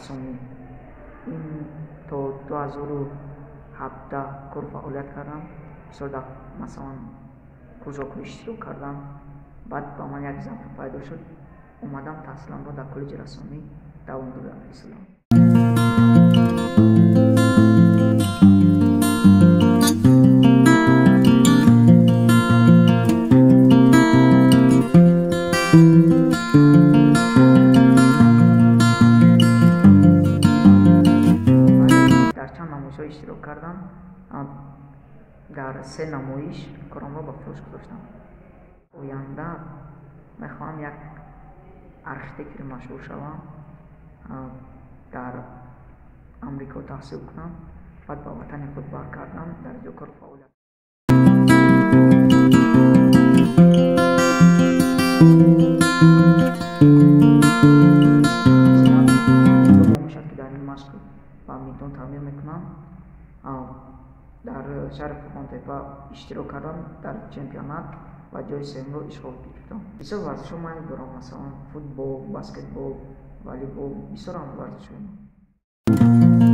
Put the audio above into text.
رسومی. این تا 2017 کار فعالیت کردم. صدق مثلا کوزاکو اشتراک کردم. بعد با من یک ضعف پیدا شد، اومدم تحصیلم را در کالج رسومی دوام دادم. اسلام در چند نمایش ها اشتراک کردم. در 3 نمایش کارم را به فروش گذاشتم. آینده میخواهم یک ارکیتکت مشهور شوم، در امریکا تحصیل کنم، بعد به وطن خود برگردم، در اینجا کار فعالیت که در این مشق بادمینتون تعمیر میکنم. در شهر فرمانتپه اشتراک کردم در چمپیونات و جای سوم را اشغال کردم. بسیار ورزش ها من دارم، مثلا فوتبال، بسکتبال، والیبال، بسیار ورزش ها.